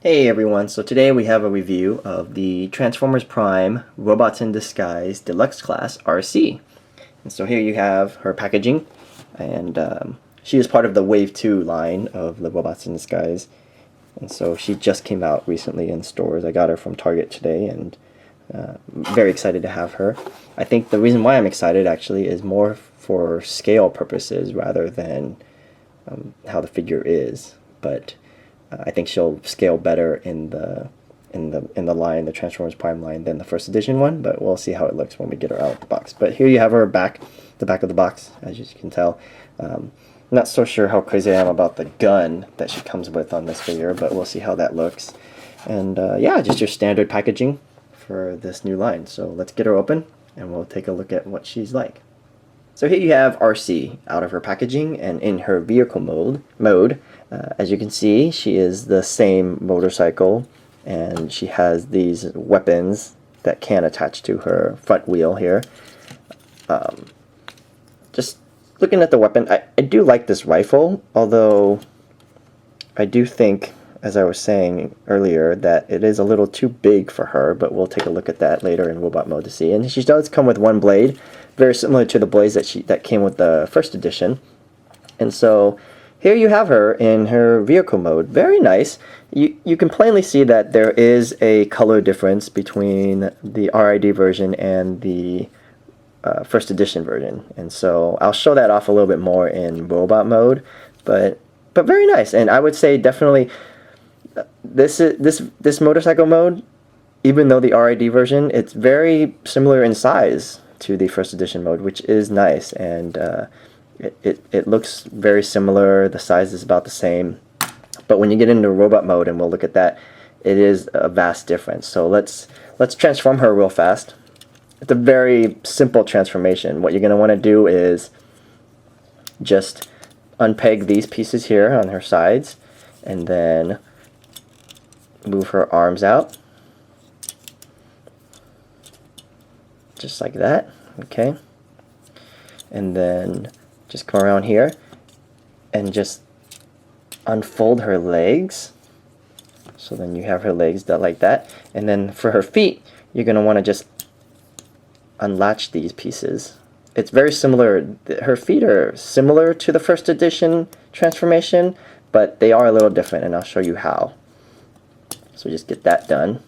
Hey everyone, so today we have a review of the Transformers Prime Robots in Disguise Deluxe Class RC. And so here you have her packaging, and she is part of the Wave 2 line of the Robots in Disguise. And so she just came out recently in stores. I got her from Target today, and very excited to have her. I think the reason why I'm excited actually is more for scale purposes rather than how the figure is. But I think she'll scale better in the line, the Transformers Prime line, than the first edition one. But we'll see how it looks when we get her out of the box. But here you have her the back of the box, as you can tell. Not so sure how crazy I am about the gun that she comes with on this figure, but we'll see how that looks. And yeah, just your standard packaging for this new line. So let's get her open, and we'll take a look at what she's like. So here you have Arcee out of her packaging, and in her vehicle mode, as you can see, she is the same motorcycle, and she has these weapons that can attach to her front wheel here. Just looking at the weapon, I do like this rifle, although I do think, as I was saying earlier, that it is a little too big for her, but we'll take a look at that later in robot mode to see. And she does come with one blade, very similar to the blades that came with the first edition. And so here you have her in her vehicle mode. Very nice. You can plainly see that there is a color difference between the RID version and the first edition version. And so I'll show that off a little bit more in robot mode, but very nice. And I would say definitely this motorcycle mode, even though the RID version, it's very similar in size to the first edition mode, which is nice. And it looks very similar. The size is about the same, but when you get into robot mode, and we'll look at that, it is a vast difference. So let's transform her real fast. It's a very simple transformation. What you're going to want to do is just unpeg these pieces here on her sides, and then move her arms out, just like that. Okay, and then just come around here and just unfold her legs. So then you have her legs like that. And then for her feet, you're going to want to just unlatch these pieces. It's very similar. Her feet are similar to the first edition transformation, but they are a little different, and I'll show you how. So just get that done.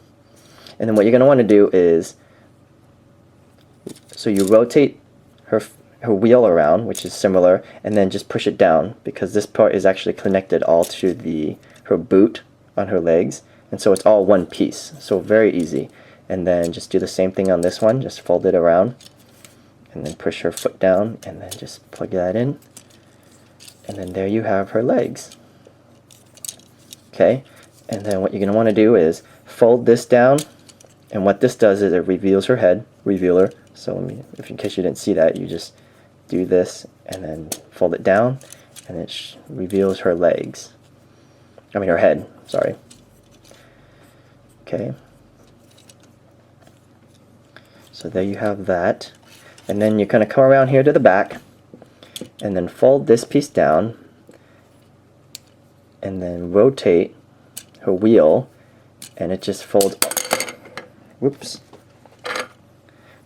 And then what you're going to want to do is, so you rotate her wheel around, which is similar, and then just push it down, because this part is actually connected all to her boot on her legs, and so it's all one piece, so very easy. And then just do the same thing on this one, just fold it around, and then push her foot down, and then just plug that in, and then there you have her legs. Okay, and then what you're going to want to do is fold this down, and what this does is it reveals her head, revealer. So if in case you didn't see that, you just do this and then fold it down, and it reveals her legs. I mean her head, sorry. Okay. So there you have that. And then you kind of come around here to the back, and then fold this piece down, and then rotate her wheel, and it just folds. Whoops.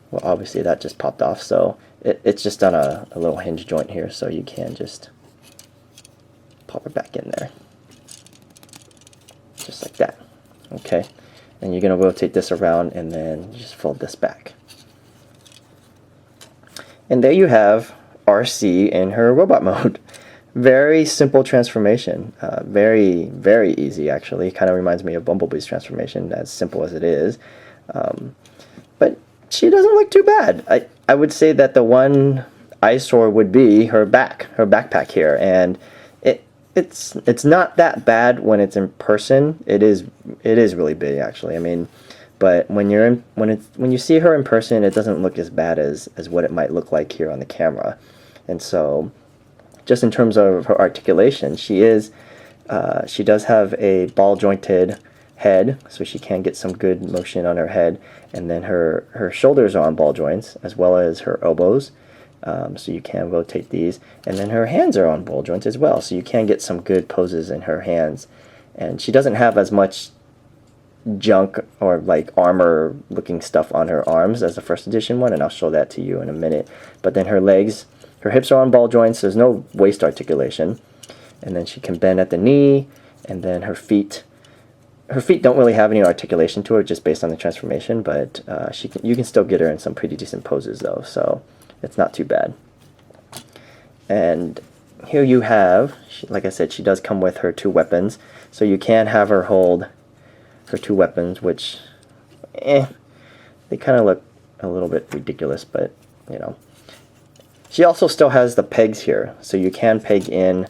Well, obviously that just popped off, so it's just on a little hinge joint here, so you can just pop it back in there. Just like that. Okay. And you're going to rotate this around, and then just fold this back. And there you have Arcee in her robot mode. Very simple transformation. Very, very easy, actually. Kind of reminds me of Bumblebee's transformation, as simple as it is. But she doesn't look too bad. I would say that the one eyesore would be her backpack here, and it's not that bad when it's in person. It is really big, actually. I mean, but when you see her in person, it doesn't look as bad as what it might look like here on the camera. And so, just in terms of her articulation, she does have a ball jointed head, so she can get some good motion on her head, and then her shoulders are on ball joints, as well as her elbows, so you can rotate these, and then her hands are on ball joints as well, so you can get some good poses in her hands. And she doesn't have as much junk or like armor looking stuff on her arms as the first edition one, and I'll show that to you in a minute. But then her legs, her hips are on ball joints, there's no waist articulation, and then she can bend at the knee, and then her feet don't really have any articulation to her just based on the transformation, but you can still get her in some pretty decent poses though, so it's not too bad. And here you have, like I said, she does come with her 2 weapons, so you can have her hold her 2 weapons, which, they kind of look a little bit ridiculous, but, you know. She also still has the pegs here, so you can peg in,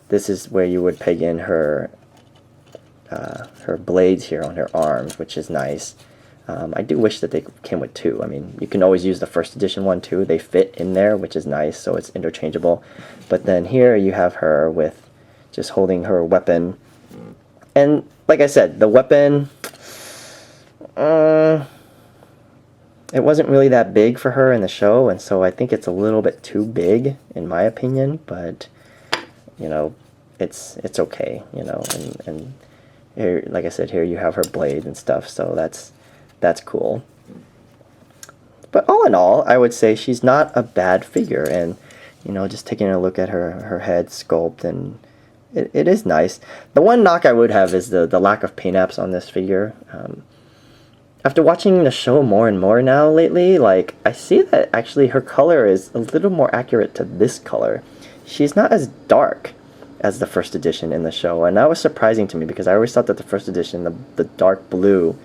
this is where you would peg in her blades here on her arms, which is nice. I do wish that they came with 2. I mean, you can always use the first edition one too. They fit in there, which is nice, so it's interchangeable. But then here you have her with just holding her weapon. And like I said, the weapon, it wasn't really that big for her in the show, and so I think it's a little bit too big in my opinion, but you know, it's okay, you know. And here, like I said, here you have her blade and stuff, so that's cool. But all in all, I would say she's not a bad figure, and you know, just taking a look at her head sculpt, and it is nice. The one knock I would have is the lack of paint apps on this figure. After watching the show more and more now lately, like, I see that actually her color is a little more accurate to this color. She's not as dark as the first edition in the show, and that was surprising to me because I always thought that the first edition, the dark blue,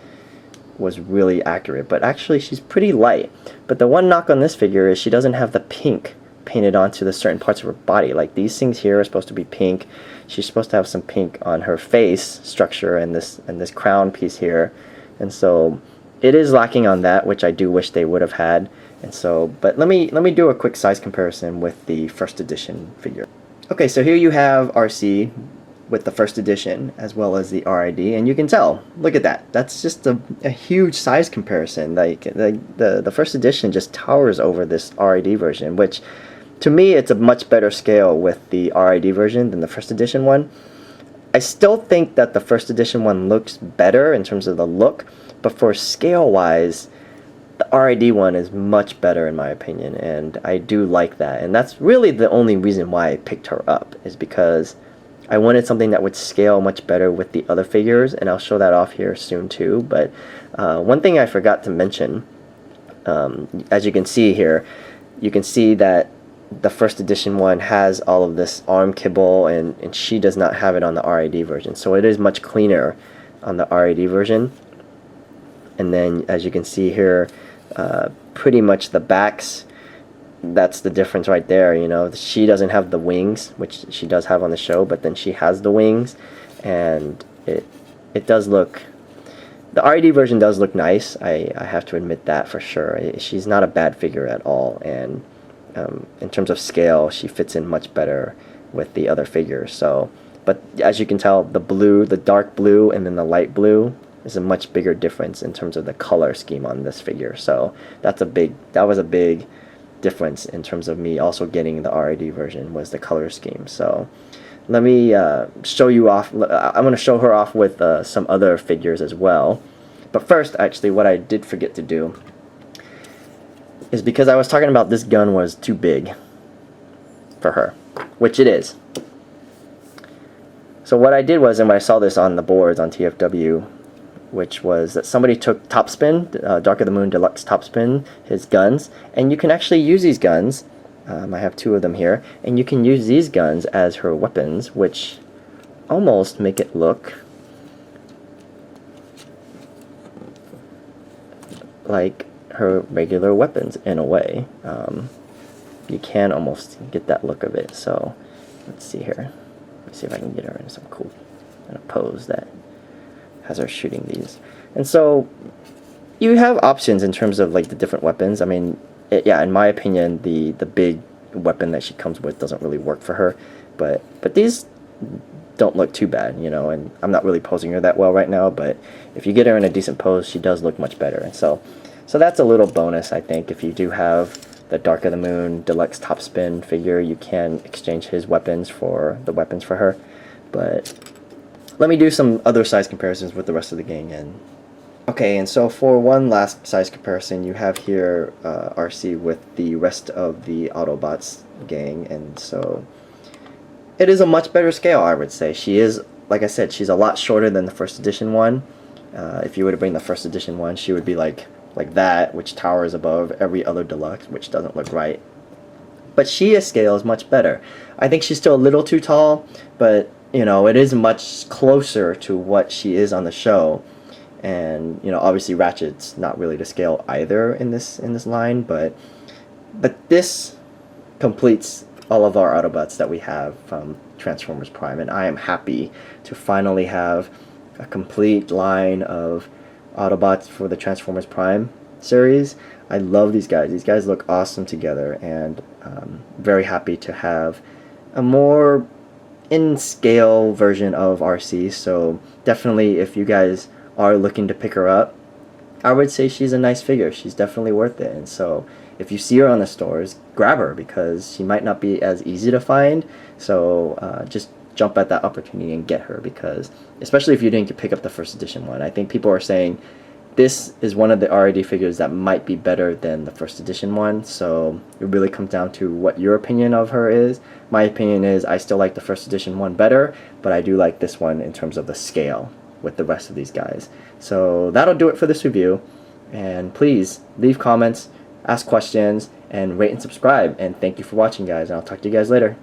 was really accurate, but actually she's pretty light. But the one knock on this figure is she doesn't have the pink painted onto the certain parts of her body. Like these things here are supposed to be pink. She's supposed to have some pink on her face structure and this crown piece here, and so it is lacking on that, which I do wish they would have had. And so, but let me do a quick size comparison with the first edition figure. Okay, so here you have Arcee with the first edition as well as the RID, and you can tell, look at that, that's just a huge size comparison. Like the first edition just towers over this RID version, which to me it's a much better scale with the RID version than the first edition one. I still think that the first edition one looks better in terms of the look, but for scale wise, the RID one is much better in my opinion, and I do like that. And that's really the only reason why I picked her up, is because I wanted something that would scale much better with the other figures, and I'll show that off here soon too. But one thing I forgot to mention, as you can see here, you can see that the first edition one has all of this arm kibble, and she does not have it on the RID version. So it is much cleaner on the RID version. And then as you can see here, pretty much the backs, that's the difference right there. You know, she doesn't have the wings, which she does have on the show, but then she has the wings, and it does look, the RID version does look nice. I have to admit that for sure. She's not a bad figure at all, and in terms of scale, she fits in much better with the other figures. So, but as you can tell, the blue, the dark blue, and then the light blue is a much bigger difference in terms of the color scheme on this figure. So that was a big difference in terms of me also getting the RID version, was the color scheme. So let me show you off. I'm going to show her off with some other figures as well. But first, actually, what I did forget to do is, because I was talking about this gun was too big for her, which it is. So what I did was, and when I saw this on the boards on TFW, which was that somebody took Topspin, Dark of the Moon Deluxe Topspin, his guns, and you can actually use these guns. I have 2 of them here, and you can use these guns as her weapons, which almost make it look like her regular weapons in a way. You can almost get that look of it. So let's see here. Let's see if I can get her in some cool kind of pose that has her shooting these. And so you have options in terms of like the different weapons. I mean, yeah, in my opinion, the big weapon that she comes with doesn't really work for her, but these don't look too bad, you know. And I'm not really posing her that well right now, but if you get her in a decent pose, she does look much better. And so that's a little bonus, I think. If you do have the Dark of the Moon Deluxe Topspin figure, you can exchange his weapons for the weapons for her. But let me do some other size comparisons with the rest of the gang. And okay, and so for one last size comparison, you have here Arcee with the rest of the Autobots gang, and so it is a much better scale, I would say. She is, like I said, she's a lot shorter than the first edition one. If you were to bring the first edition one, she would be like that, which towers above every other deluxe, which doesn't look right. But she scales much better. I think she's still a little too tall, but you know, it is much closer to what she is on the show. And you know, obviously Ratchet's not really to scale either in this line, but this completes all of our Autobots that we have from Transformers Prime, and I am happy to finally have a complete line of Autobots for the Transformers Prime series. I love these guys. These guys look awesome together, and very happy to have a more in-scale version of Arcee. So definitely, if you guys are looking to pick her up, I would say she's a nice figure. She's definitely worth it. And so if you see her on the stores, grab her, because she might not be as easy to find. So just jump at that opportunity and get her, because especially if you didn't pick up the first edition one, I think people are saying this is one of the RID figures that might be better than the first edition one. So it really comes down to what your opinion of her is. My opinion is I still like the first edition one better, but I do like this one in terms of the scale with the rest of these guys. So that'll do it for this review, and please leave comments, ask questions, and rate and subscribe. And thank you for watching, guys, and I'll talk to you guys later.